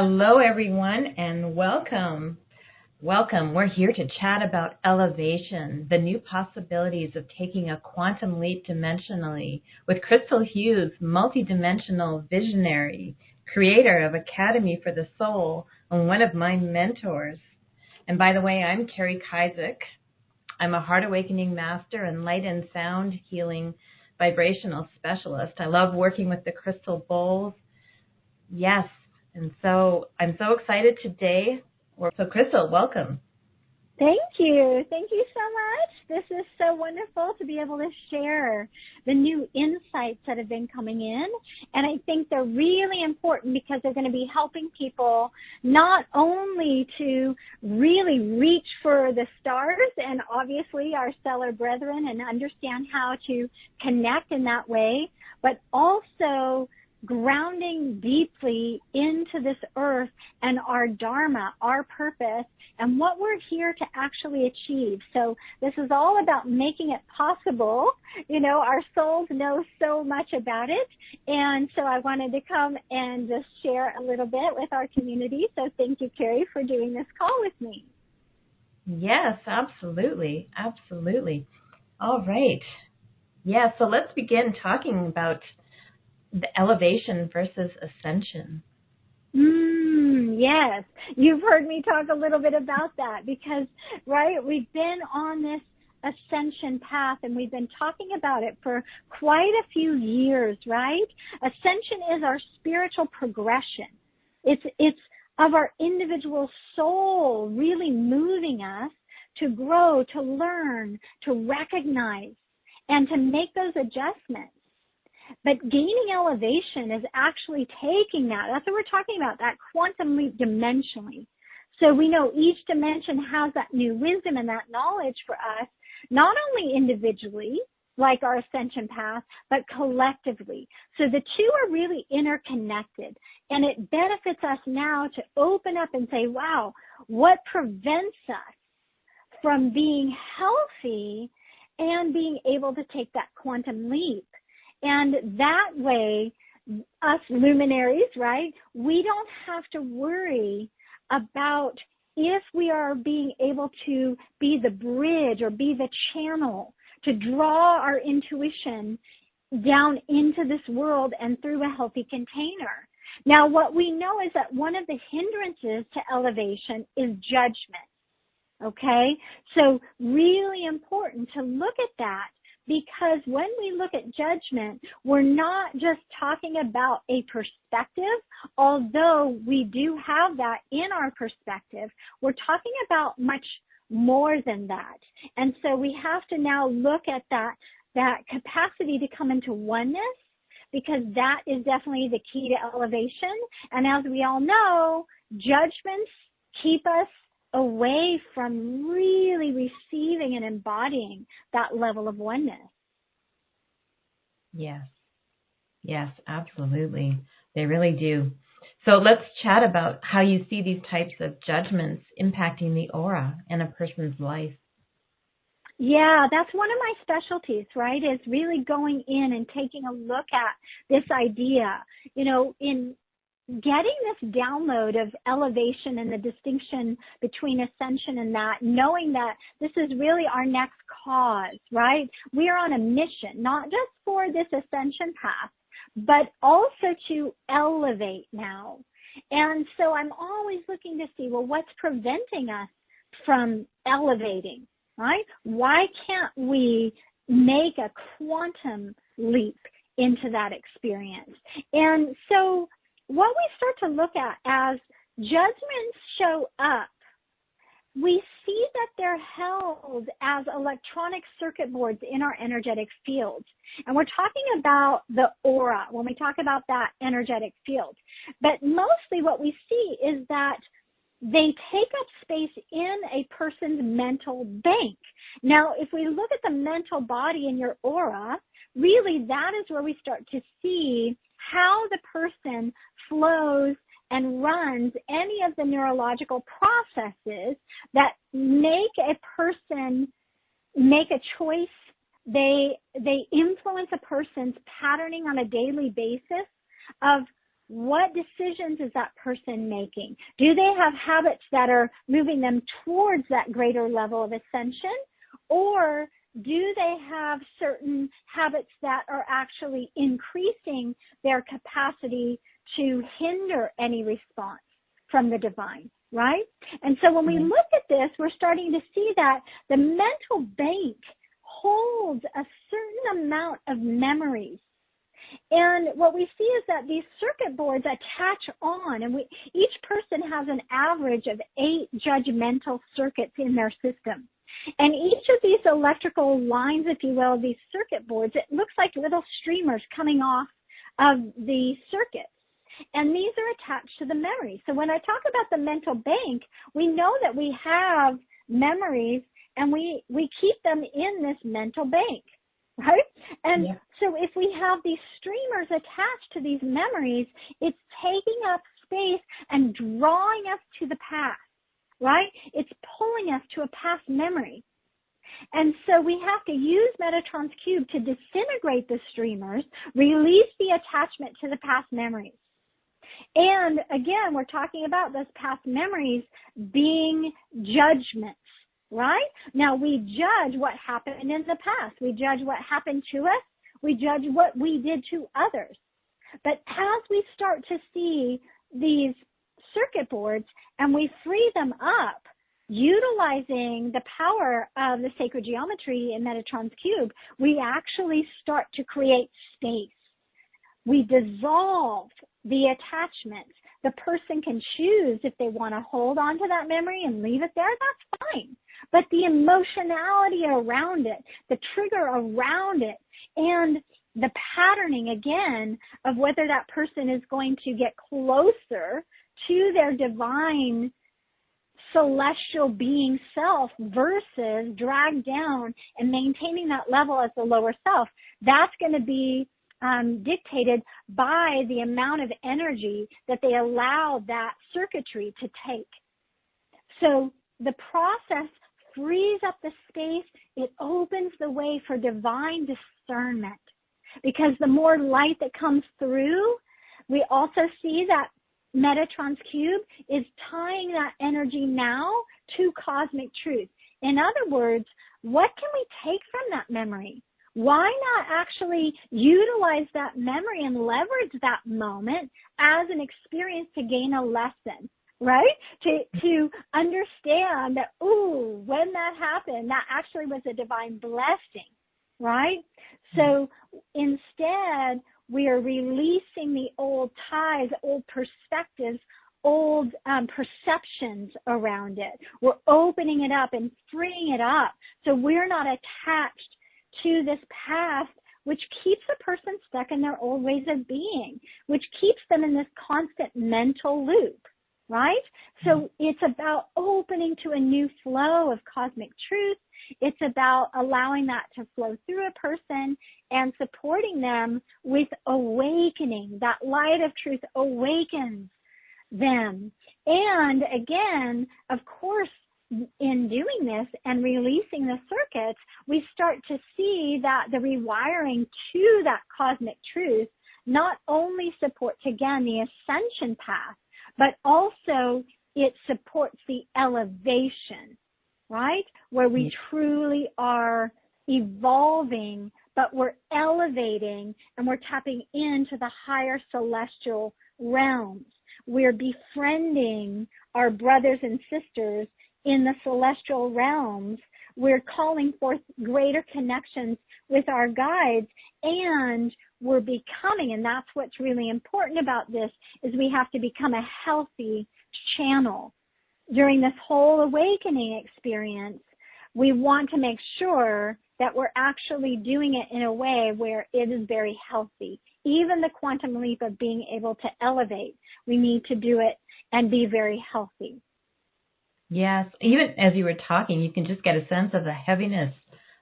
Hello, everyone, and welcome. Welcome. We're here to chat about elevation, the new possibilities of taking a quantum leap dimensionally with Crystal Hughes, multidimensional visionary, creator of Academy for the Soul, and one of my mentors. And by the way, I'm Carrie Kaizek. I'm a heart awakening master and light and sound healing vibrational specialist. I love working with the crystal bowls. Yes. And so I'm so excited today. So Crystal, welcome. Thank you. Thank you so much. This is so wonderful to be able to share the new insights that have been coming in. And I think they're really important because they're going to be helping people not only to really reach for the stars and obviously our stellar brethren and understand how to connect in that way, but also grounding deeply into this earth and our dharma, our purpose, and what we're here to actually achieve. So this is all about making it possible. You know, our souls know so much about it. And so I wanted to come and just share a little bit with our community. So thank you, Carrie, for doing this call with me. Yes, absolutely. Absolutely. All right. Yeah, so let's begin talking about the elevation versus ascension. Yes, you've heard me talk a little bit about that because, right, we've been on this ascension path and we've been talking about it for quite a few years, right? Ascension is our spiritual progression. It's of our individual soul really moving us to grow, to learn, to recognize, and to make those adjustments. But gaining elevation is actually taking that. That's what we're talking about, that quantum leap dimensionally. So we know each dimension has that new wisdom and that knowledge for us, not only individually, like our ascension path, but collectively. So the two are really interconnected. And it benefits us now to open up and say, wow, what prevents us from being healthy and being able to take that quantum leap? And that way, us luminaries, right, we don't have to worry about if we are being able to be the bridge or be the channel to draw our intuition down into this world and through a healthy container. Now, what we know is that one of the hindrances to elevation is judgment, okay? So really important to look at that. Because when we look at judgment, we're not just talking about a perspective, although we do have that in our perspective. We're talking about much more than that. And so we have to now look at that capacity to come into oneness, because that is definitely the key to elevation. And as we all know, judgments keep us away from really receiving and embodying that level of oneness. Yes. Yes, absolutely. They really do. So let's chat about how you see these types of judgments impacting the aura in a person's life. Yeah, that's one of my specialties, right, is really going in and taking a look at this idea, you know, in getting this download of elevation and the distinction between ascension and that, knowing that this is really our next cause, right? We are on a mission, not just for this ascension path, but also to elevate now. And so I'm always looking to see, well, what's preventing us from elevating, right? Why can't we make a quantum leap into that experience? And so what we start to look at as judgments show up, we see that they're held as electronic circuit boards in our energetic fields. And we're talking about the aura when we talk about that energetic field. But mostly what we see is that they take up space in a person's mental bank. Now, if we look at the mental body in your aura, really that is where we start to see how the person flows and runs any of the neurological processes that make a person make a choice. They influence a person's patterning on a daily basis of what decisions is that person making? Do they have habits that are moving them towards that greater level of ascension? Or do they have certain habits that are actually increasing their capacity to hinder any response from the divine, right? And so when we look at this, we're starting to see that the mental bank holds a certain amount of memories. And what we see is that these circuit boards attach on, and each person has an average of 8 judgmental circuits in their system. And each of these electrical lines, if you will, these circuit boards, it looks like little streamers coming off of the circuits. And these are attached to the memories. So when I talk about the mental bank, we know that we have memories and we keep them in this mental bank, right? And so if we have these streamers attached to these memories, it's taking up space and drawing us to the past, right? It's pulling us to a past memory. And so we have to use Metatron's Cube to disintegrate the streamers, release the attachment to the past memories. And again, we're talking about those past memories being judgments, right? Now we judge what happened in the past. We judge what happened to us. We judge what we did to others. But as we start to see these circuit boards and we free them up, utilizing the power of the sacred geometry in Metatron's Cube, we actually start to create space. We dissolve the attachments. The person can choose if they want to hold on to that memory and leave it there, that's fine. But the emotionality around it, the trigger around it, and the patterning, again, of whether that person is going to get closer to their divine celestial being self versus dragged down and maintaining that level as the lower self, that's going to be dictated by the amount of energy that they allow that circuitry to take. So the process frees up the space. It opens the way for divine discernment, because the more light that comes through, we also see that Metatron's Cube is tying that energy now to cosmic truth. In other words, what can we take from that memory? Why not actually utilize that memory and leverage that moment as an experience to gain a lesson, right? To understand that, ooh, when that happened, that actually was a divine blessing, right? So instead, we are releasing the old ties, old perspectives, old perceptions around it. We're opening it up and freeing it up so we're not attached to this past, which keeps a person stuck in their old ways of being, which keeps them in this constant mental loop, right? So it's about opening to a new flow of cosmic truth. It's about allowing that to flow through a person and supporting them with awakening. That light of truth awakens them. And again, of course, in doing this and releasing the circuits, we start to see that the rewiring to that cosmic truth not only supports, again, the ascension path, but also it supports the elevation, right? Where we truly are evolving, but we're elevating and we're tapping into the higher celestial realms. We're befriending our brothers and sisters in the celestial realms. We're calling forth greater connections with our guides, and we're becoming, and that's what's really important about this, is we have to become a healthy channel. During this whole awakening experience, we want to make sure that we're actually doing it in a way where it is very healthy. Even the quantum leap of being able to elevate, we need to do it and be very healthy. Yes, even as you were talking, you can just get a sense of the heaviness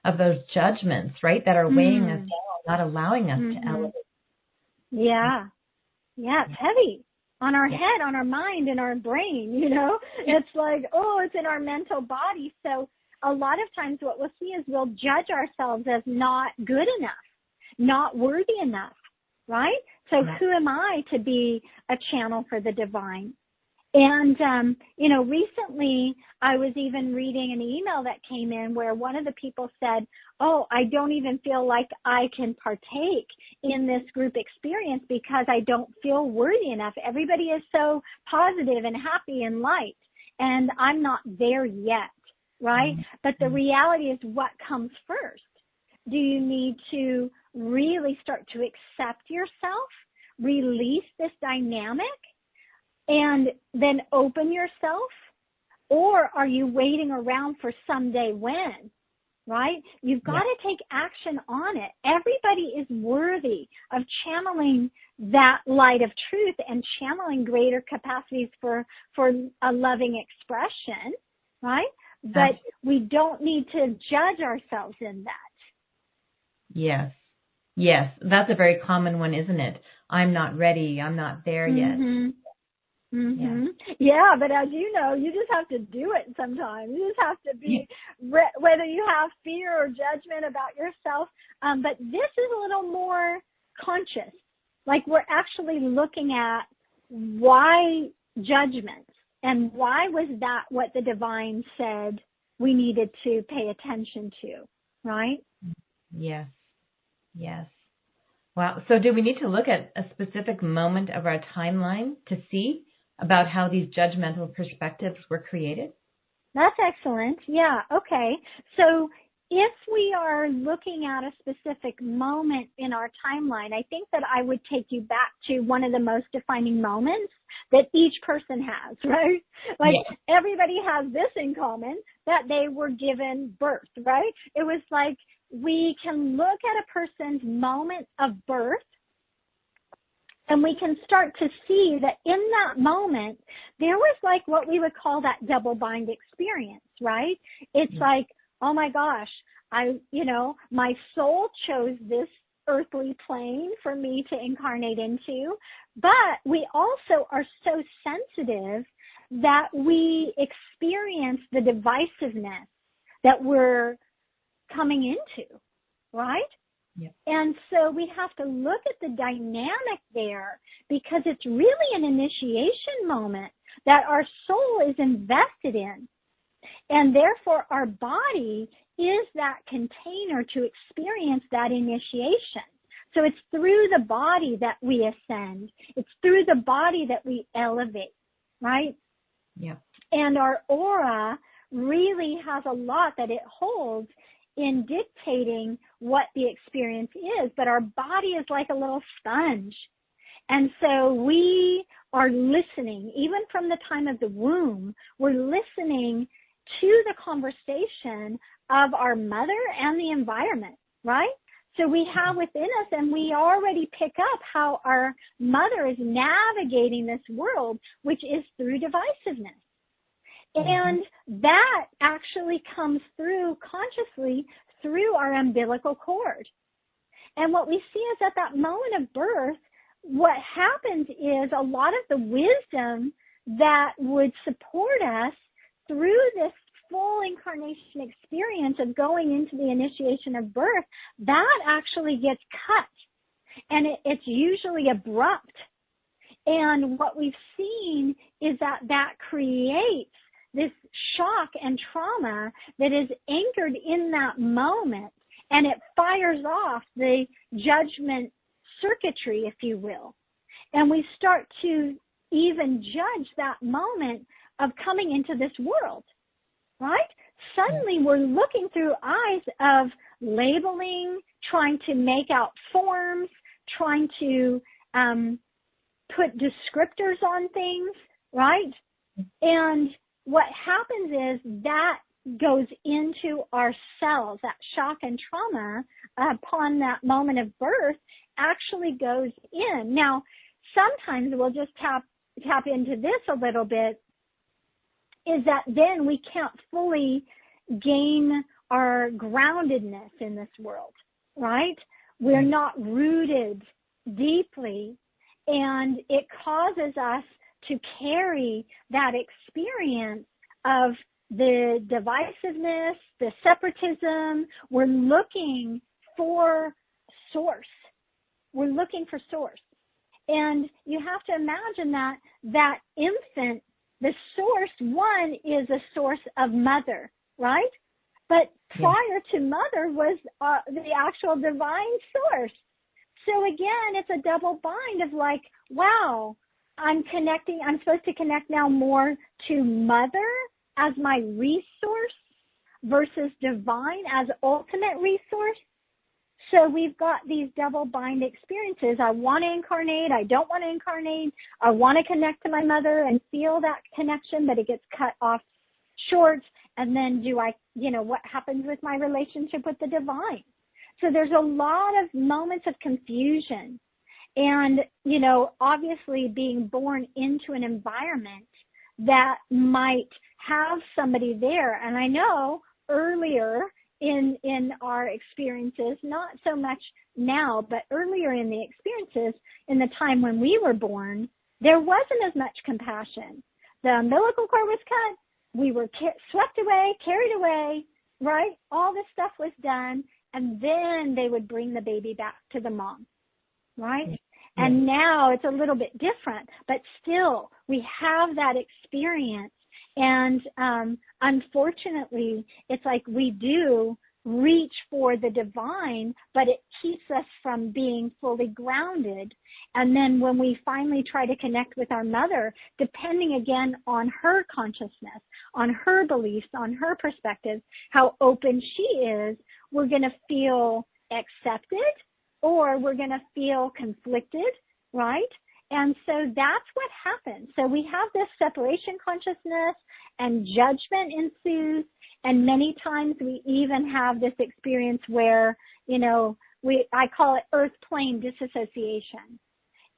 of those judgments, right, that are weighing us down, not allowing us to elevate. Yeah, it's heavy on our head, on our mind, and our brain, you know. It's like, oh, it's in our mental body. So a lot of times what we'll see is we'll judge ourselves as not good enough, not worthy enough, right? So who am I to be a channel for the divine? And, recently I was even reading an email that came in where one of the people said, oh, I don't even feel like I can partake in this group experience because I don't feel worthy enough. Everybody is so positive and happy and light, and I'm not there yet, right? But the reality is, what comes first? Do you need to really start to accept yourself, release this dynamic, and then open yourself? Or are you waiting around for someday when, right? You've got to take action on it. Everybody is worthy of channeling that light of truth and channeling greater capacities for a loving expression, right? But we don't need to judge ourselves in that. Yes. Yes. That's a very common one, isn't it? I'm not ready. I'm not there yet. Yeah, but as you know, you just have to do it sometimes. You just have to be, whether you have fear or judgment about yourself. But this is a little more conscious. Like, we're actually looking at why judgments, and why was that what the divine said we needed to pay attention to, right? Yes. Yes. Wow. So do we need to look at a specific moment of our timeline to see about how these judgmental perspectives were created? That's excellent. Yeah. Okay. So if we are looking at a specific moment in our timeline, I think that I would take you back to one of the most defining moments that each person has, right? Like, everybody has this in common, that they were given birth, right? It was like, we can look at a person's moment of birth, and we can start to see that in that moment, there was like what we would call that double bind experience, right? It's like, oh my gosh, my soul chose this earthly plane for me to incarnate into, but we also are so sensitive that we experience the divisiveness that we're coming into, right? Yep. And so we have to look at the dynamic there, because it's really an initiation moment that our soul is invested in. And therefore our body is that container to experience that initiation. So it's through the body that we ascend. It's through the body that we elevate, right? Yeah. And our aura really has a lot that it holds in dictating what the experience is, but our body is like a little sponge. And so we are listening, even from the time of the womb, we're listening to the conversation of our mother and the environment, right? So we have within us, and we already pick up how our mother is navigating this world, which is through divisiveness. And that actually comes through consciously through our umbilical cord. And what we see is at that moment of birth, what happens is a lot of the wisdom that would support us through this full incarnation experience of going into the initiation of birth, that actually gets cut. And it's usually abrupt. And what we've seen is that creates this shock and trauma that is anchored in that moment, and it fires off the judgment circuitry, if you will. And we start to even judge that moment of coming into this world, right? Suddenly we're looking through eyes of labeling, trying to make out forms, trying to put descriptors on things, right? And what happens is that goes into our cells. That shock and trauma upon that moment of birth actually goes in. Now, sometimes we'll just tap into this a little bit, is that then we can't fully gain our groundedness in this world, right? We're not rooted deeply, and it causes us to carry that experience of the divisiveness, the separatism. We're looking for source. We're looking for source. And you have to imagine that infant, the source, one is a source of mother, right? But prior to mother was the actual divine source. So again, it's a double bind of like, wow, I'm supposed to connect now more to mother as my resource versus divine as ultimate resource. So we've got these double bind experiences. I want to incarnate. I don't want to incarnate. I want to connect to my mother and feel that connection, but it gets cut off short. And then what happens with my relationship with the divine? So there's a lot of moments of confusion. And, obviously being born into an environment that might have somebody there. And I know earlier in our experiences, not so much now, but earlier in the experiences, in the time when we were born, there wasn't as much compassion. The umbilical cord was cut. We were swept away, carried away, right? All this stuff was done. And then they would bring the baby back to the mom, right? Yeah. And now it's a little bit different, but still we have that experience. And unfortunately, it's like we do reach for the divine, but it keeps us from being fully grounded. And then when we finally try to connect with our mother, depending again on her consciousness, on her beliefs, on her perspective, how open she is, we're going to feel accepted or we're going to feel conflicted, right? And so that's what happens. So we have this separation consciousness and judgment ensues. And many times we even have this experience where, I call it earth plane disassociation.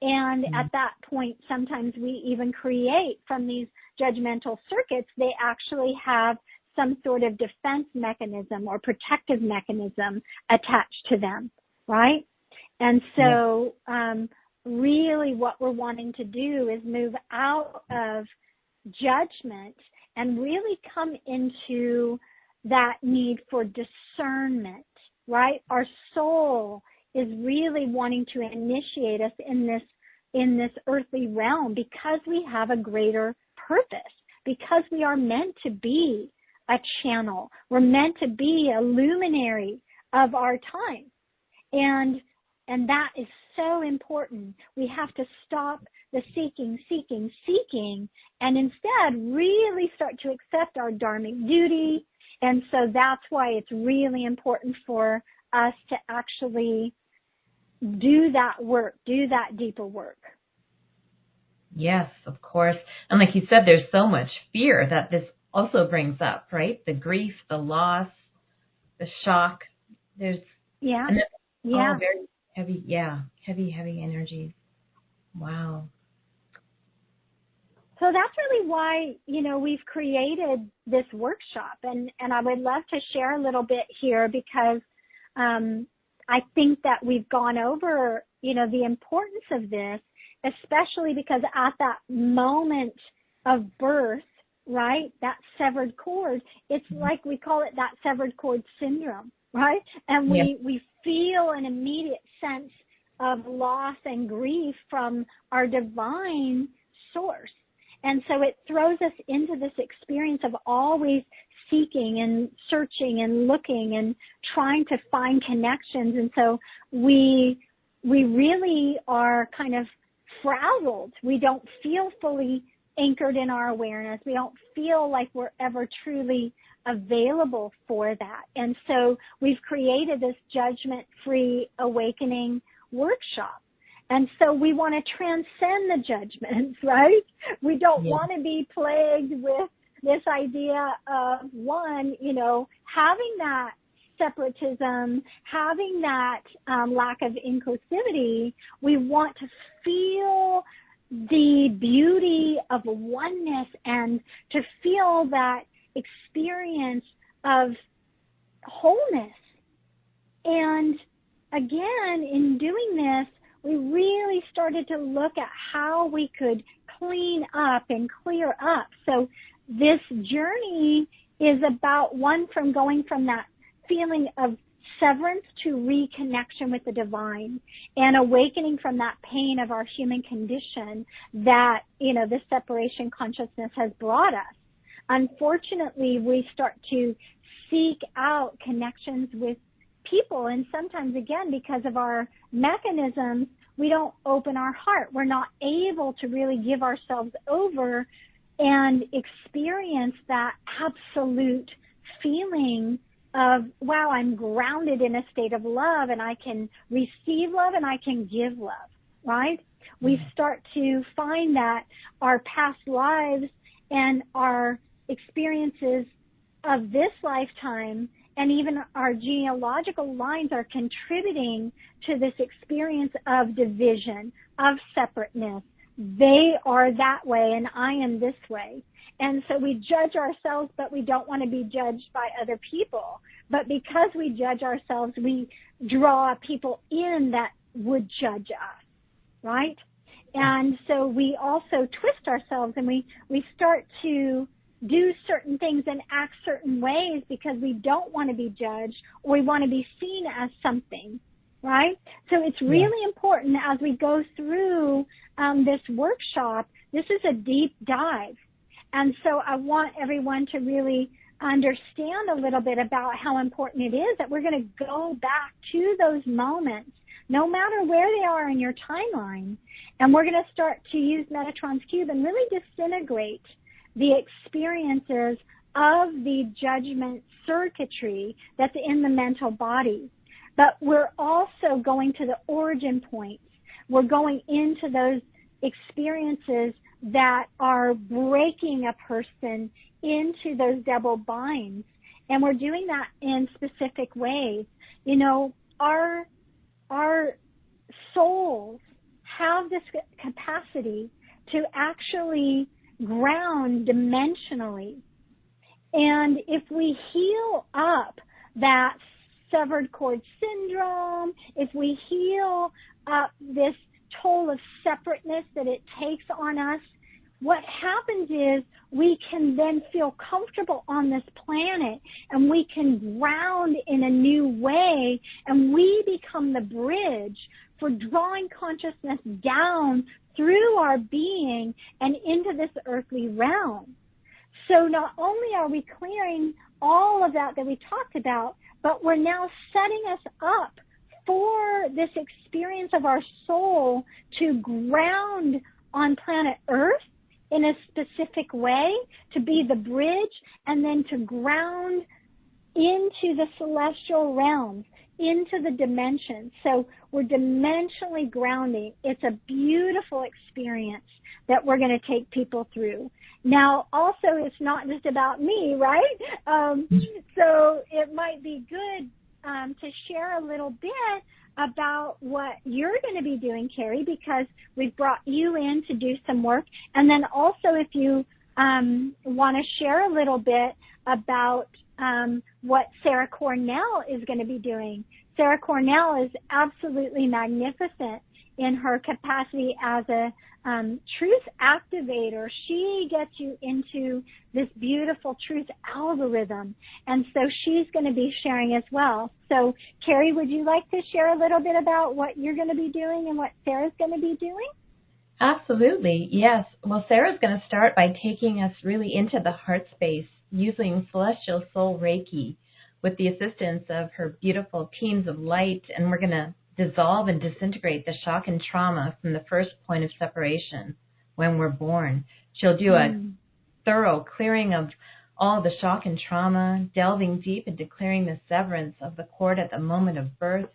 And at that point, sometimes we even create from these judgmental circuits, they actually have some sort of defense mechanism or protective mechanism attached to them, right? And so really what we're wanting to do is move out of judgment and really come into that need for discernment, right? Our soul is really wanting to initiate us in this earthly realm because we have a greater purpose, because we are meant to be a channel. We're meant to be a luminary of our time. And that is so important. We have to stop the seeking, and instead really start to accept our dharmic duty. And so that's why it's really important for us to actually do that work, do that deeper work. Yes, of course. And like you said, there's so much fear that this also brings up, right? The grief, the loss, the shock. There's all very heavy energies. Wow. So that's really why, we've created this workshop. And I would love to share a little bit here because I think that we've gone over, the importance of this, especially because at that moment of birth, right, that severed cord, it's like we call it that severed cord syndrome, right? And we feel an immediate sense of loss and grief from our divine source. And so it throws us into this experience of always seeking and searching and looking and trying to find connections. And so we really are kind of frazzled. We don't feel fully anchored in our awareness. We don't feel like we're ever truly available for that. And so we've created this judgment-free awakening workshop. And so we want to transcend the judgments, right? We don't want to be plagued with this idea of having that separatism, having that lack of inclusivity. We want to feel the beauty of oneness and to feel that experience of wholeness. And again, in doing this, we really started to look at how we could clean up and clear up. So this journey is about from going from that feeling of severance to reconnection with the divine, and awakening from that pain of our human condition that, this separation consciousness has brought us. Unfortunately, we start to seek out connections with people, and sometimes, again, because of our mechanisms, we don't open our heart. We're not able to really give ourselves over and experience that absolute feeling of, wow, I'm grounded in a state of love, and I can receive love and I can give love, right? We start to find that our past lives and our experiences of this lifetime and even our genealogical lines are contributing to this experience of division, of separateness. They are that way and I am this way. And so we judge ourselves, but we don't want to be judged by other people. But because we judge ourselves, we draw people in that would judge us, right? And so we also twist ourselves, and we start to do certain things and act certain ways because we don't want to be judged, or we want to be seen as something, right? So it's really important as we go through this workshop. This is a deep dive. And so I want everyone to really understand a little bit about how important it is that we're going to go back to those moments, no matter where they are in your timeline. And we're going to start to use Metatrons Cube and really disintegrate the experiences of the judgment circuitry that's in the mental body. But we're also going to the origin points. We're going into those experiences that are breaking a person into those double binds. And we're doing that in specific ways. Our souls have this capacity to actually ground dimensionally. And if we heal up that severed cord syndrome, if we heal up this toll of separateness that it takes on us, what happens is we can then feel comfortable on this planet, and we can ground in a new way, and we become the bridge for drawing consciousness down through our being and into this earthly realm. So not only are we clearing all of that we talked about, but we're now setting us up for this experience of our soul to ground on planet Earth in a specific way, to be the bridge, and then to ground into the celestial realms, into the dimensions. So we're dimensionally grounding. It's a beautiful experience that we're going to take people through. Now, also, it's not just about me, right? So it might be good to share a little bit about what you're going to be doing, Carrie, because we've brought you in to do some work. And then also, if you want to share a little bit about what Sarah Cornell is going to be doing. Sarah Cornell is absolutely magnificent in her capacity as a truth activator. She gets you into this beautiful truth algorithm, and so she's going to be sharing as well. So, Carrie, would you like to share a little bit about what you're going to be doing and what Sarah's going to be doing? Absolutely, yes. Well, Sarah's going to start by taking us really into the heart space using Celestial Soul Reiki with the assistance of her beautiful teams of light, and we're going to dissolve and disintegrate the shock and trauma from the first point of separation when we're born. She'll do a thorough clearing of all the shock and trauma, delving deep into clearing the severance of the cord at the moment of birth.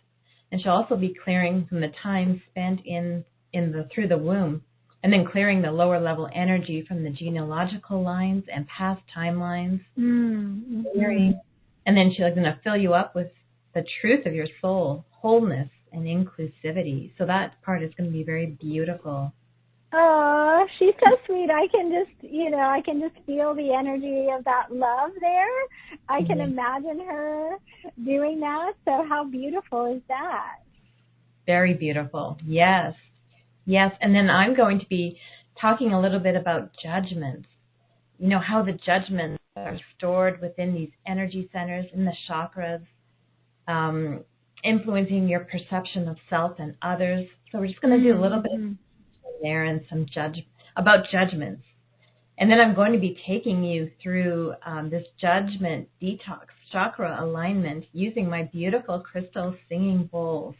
And she'll also be clearing from the time spent through the womb, and then clearing the lower level energy from the genealogical lines and past timelines. Clearing. And then she's going to fill you up with the truth of your soul, wholeness, and inclusivity. So that part is going to be very beautiful. Oh, she's so sweet. I can just feel the energy of that love there. I can imagine her doing that. So how beautiful is that? Very beautiful. Yes. Yes. And then I'm going to be talking a little bit about judgments. You know, how the judgments are stored within these energy centers in the chakras. influencing your perception of self and others. So we're just going to do a little bit there and some about judgments. And then I'm going to be taking you through this judgment detox chakra alignment using my beautiful crystal singing bowls.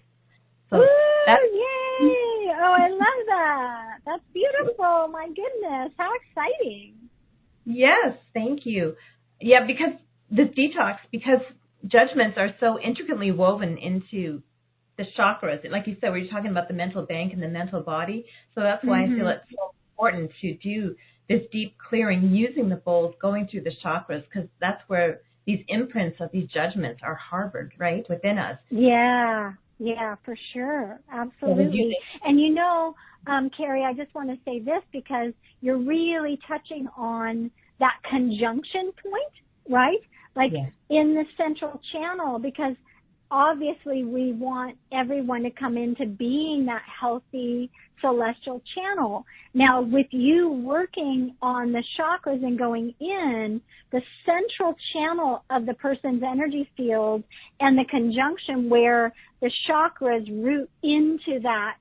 So that's yay! Oh, I love that. That's beautiful. My goodness, how exciting. Yes, thank you. Yeah, because this detox, because judgments are so intricately woven into the chakras. Like you said, we were talking about the mental bank and the mental body. So that's why I feel it's so important to do this deep clearing using the bowls, going through the chakras, because that's where these imprints of these judgments are harbored, right, within us. Yeah, for sure. Absolutely. And you know, Carrie, I just want to say this because you're really touching on that conjunction point, right? Like in the central channel, because obviously we want everyone to come into being that healthy celestial channel. Now, with you working on the chakras and going in, the central channel of the person's energy field and the conjunction where the chakras root into that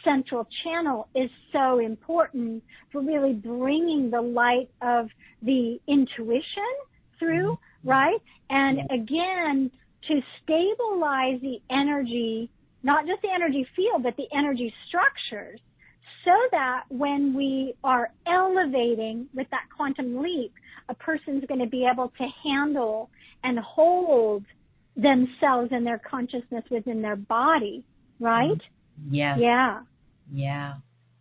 central channel is so important for really bringing the light of the intuition through, right? And again, to stabilize the energy, not just the energy field, but the energy structures, so that when we are elevating with that quantum leap, a person's going to be able to handle and hold themselves and their consciousness within their body, right? Yes. Yeah.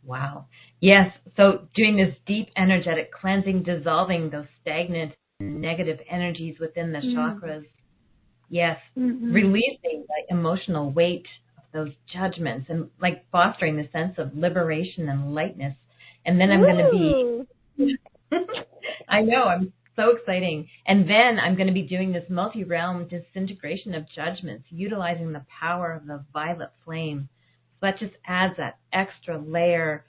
Wow. Yes. So doing this deep energetic cleansing, dissolving those stagnant negative energies within the chakras. Yes. Releasing the emotional weight of those judgments and like fostering the sense of liberation and lightness. And then I'm going to be, I know, I'm so exciting. And then I'm going to be doing this multi-realm disintegration of judgments, utilizing the power of the violet flame. So that just adds that extra layer,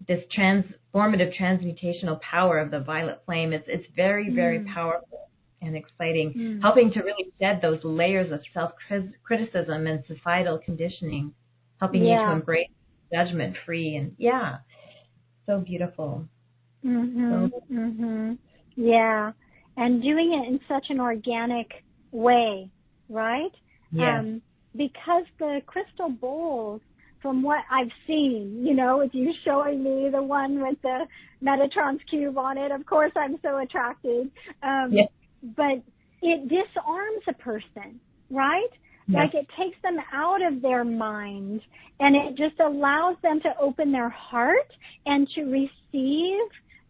this transformative transmutational power of the violet flame. It's very, very powerful and exciting, helping to really shed those layers of self-criticism and societal conditioning, helping you to embrace judgment-free. And so beautiful. Yeah, and doing it in such an organic way, right? Yes. Because the crystal bowls, from what I've seen, you know, with you showing me the one with the Metatrons Cube on it, of course I'm so attracted. But it disarms a person, right? Like it takes them out of their mind and it just allows them to open their heart and to receive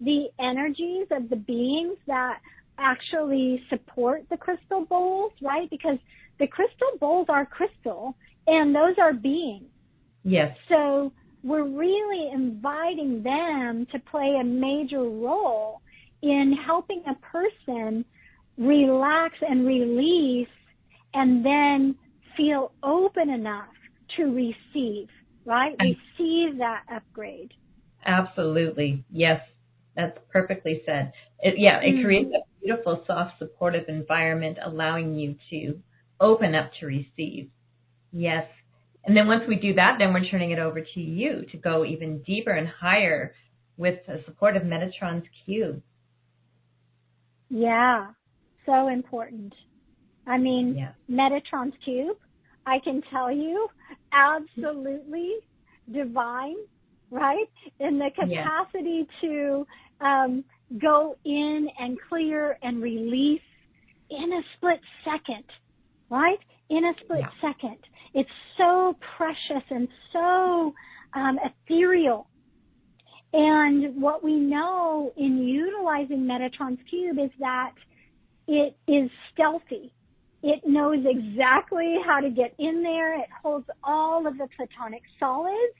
the energies of the beings that actually support the crystal bowls, right? Because the crystal bowls are crystal and those are beings. Yes. So we're really inviting them to play a major role in helping a person relax and release and then feel open enough to receive, right? Receive that upgrade. Absolutely. Yes, that's perfectly said. It creates a beautiful, soft, supportive environment, allowing you to open up to receive. Yes. And then once we do that, then we're turning it over to you to go even deeper and higher with the support of Metatrons Cube. Yeah, so important. I mean, Metatrons Cube, I can tell you, absolutely divine, right? In the capacity to go in and clear and release in a split second, right? In a split second. It's so precious and so ethereal. And what we know in utilizing Metatrons Cube is that it is stealthy. It knows exactly how to get in there. It holds all of the platonic solids.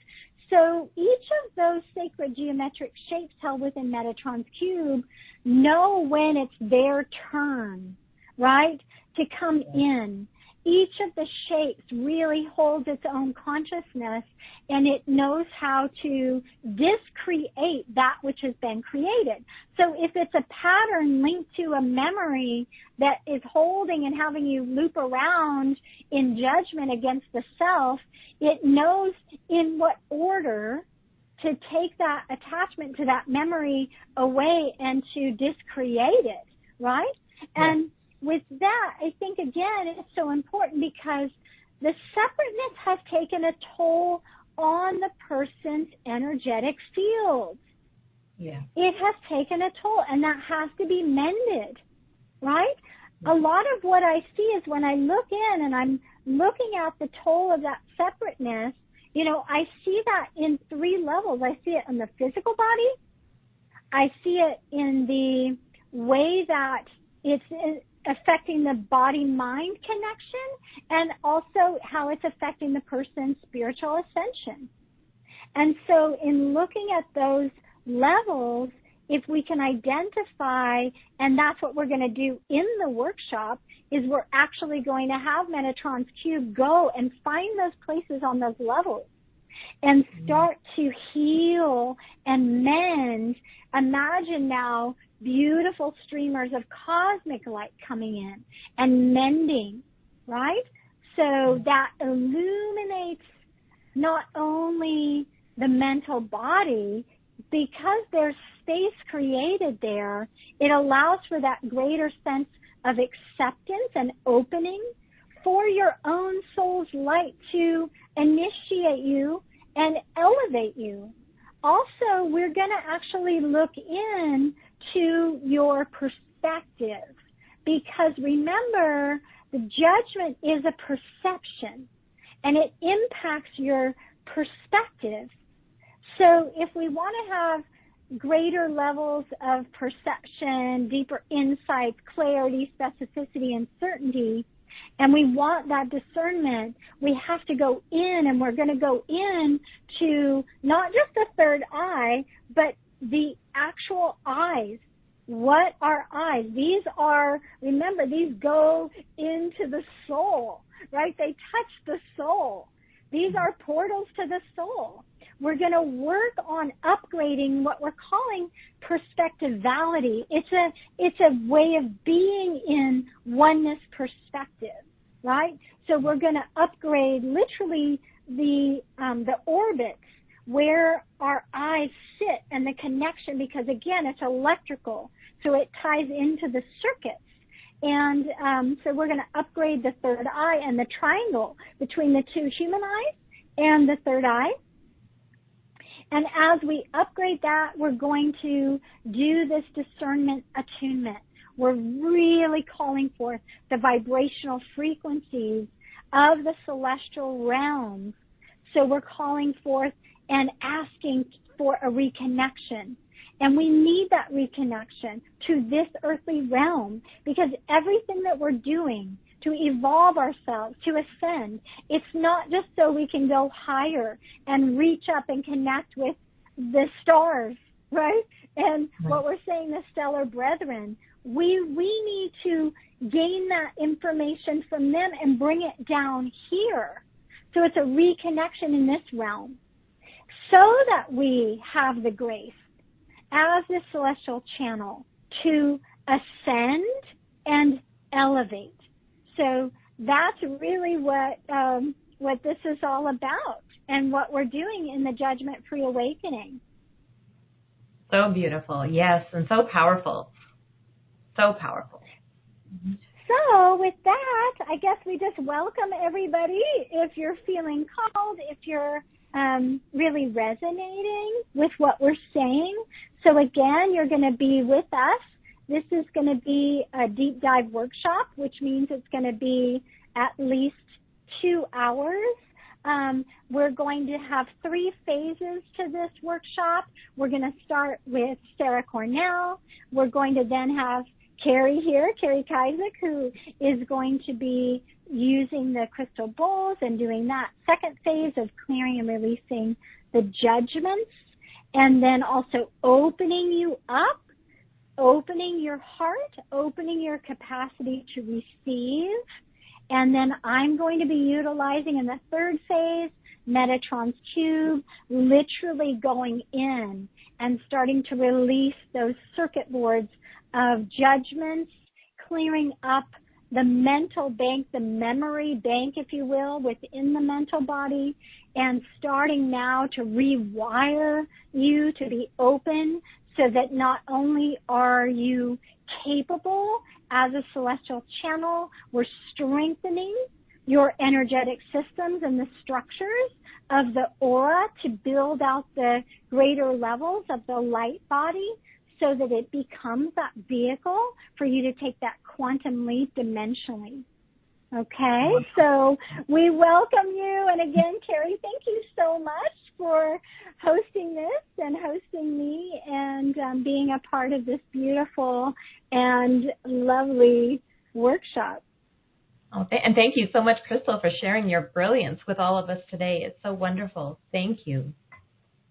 So each of those sacred geometric shapes held within Metatrons Cube know when it's their turn, right, to come in each of the shapes really holds its own consciousness, and it knows how to discreate that which has been created. So if it's a pattern linked to a memory that is holding and having you loop around in judgment against the self, it knows in what order to take that attachment to that memory away and to discreate it, right? Yeah. And with that, I think, again, it's so important because the separateness has taken a toll on the person's energetic field. Yeah. It has taken a toll, and that has to be mended, right? A lot of what I see is when I look in and I'm looking at the toll of that separateness, you know, I see that in 3 levels. I see it in the physical body. I see it in the way that it's affecting the body-mind connection, and also how it's affecting the person's spiritual ascension. And so in looking at those levels, if we can identify, and that's what we're going to do in the workshop, is we're actually going to have Metatrons Cube go and find those places on those levels and start to heal and mend. Imagine now beautiful streamers of cosmic light coming in and mending, right? So that illuminates not only the mental body, because there's space created there, it allows for that greater sense of acceptance and opening for your own soul's light to initiate you and elevate you. Also, we're going to actually look in to your perspective, because remember, the judgment is a perception and it impacts your perspective. So if we want to have greater levels of perception, deeper insights, clarity, specificity, and certainty, and we want that discernment, we have to go in, and we're going to go in to not just the third eye, but the actual eyes. What are eyes? These are, remember, these go into the soul, right? They touch the soul. These are portals to the soul. We're going to work on upgrading what we're calling perspectivality. It's a way of being in oneness perspective, right? So we're going to upgrade literally the orbits where our eyes sit and the connection, because again, it's electrical, so it ties into the circuits. And so we're going to upgrade the third eye and the triangle between the 2 human eyes and the third eye. And as we upgrade that, we're going to do this discernment attunement. We're really calling forth the vibrational frequencies of the celestial realms. So we're calling forth and asking for a reconnection. And we need that reconnection to this earthly realm, because everything that we're doing to evolve ourselves, to ascend, it's not just so we can go higher and reach up and connect with the stars, right? And what we're saying, the stellar brethren, we need to gain that information from them and bring it down here. So it's a reconnection in this realm, so that we have the grace as the celestial channel to ascend and elevate. So that's really what this is all about, and what we're doing in the Judgment-Free Awakening. So beautiful, yes, and so powerful. So powerful. So with that, I guess we just welcome everybody. If you're feeling called, if you're really resonating with what we're saying. So again, you're going to be with us. This is going to be a deep dive workshop, which means it's going to be at least 2 hours. We're going to have 3 phases to this workshop. We're going to start with Sarah Cornell. We're going to then have Carrie here, Carrie Kaisik, who is going to be using the crystal bowls and doing that second phase of clearing and releasing the judgments, and then also opening you up, opening your heart, opening your capacity to receive, And then I'm going to be utilizing in the third phase, Metatrons Cube, literally going in and starting to release those circuit boards of judgments, clearing up the mental bank, the memory bank, if you will, within the mental body, and starting now to rewire you to be open so that not only are you capable as a celestial channel, we're strengthening your energetic systems and the structures of the aura to build out the greater levels of the light body so that it becomes that vehicle for you to take that quantum leap dimensionally. Okay, so we welcome you. And again, Terry, thank you so much for hosting this and hosting me and being a part of this beautiful and lovely workshop. Oh, and thank you so much, Crystal, for sharing your brilliance with all of us today. It's so wonderful. Thank you.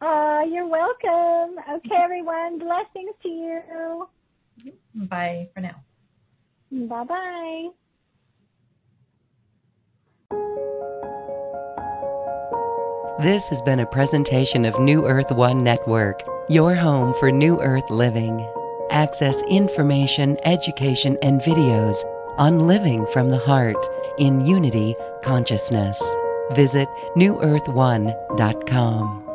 You're welcome. Okay, everyone. Blessings to you. Bye for now. Bye-bye. This has been a presentation of New Earth One Network, your home for New Earth living. Access information, education, and videos on living from the heart in unity consciousness. Visit newearth1.com.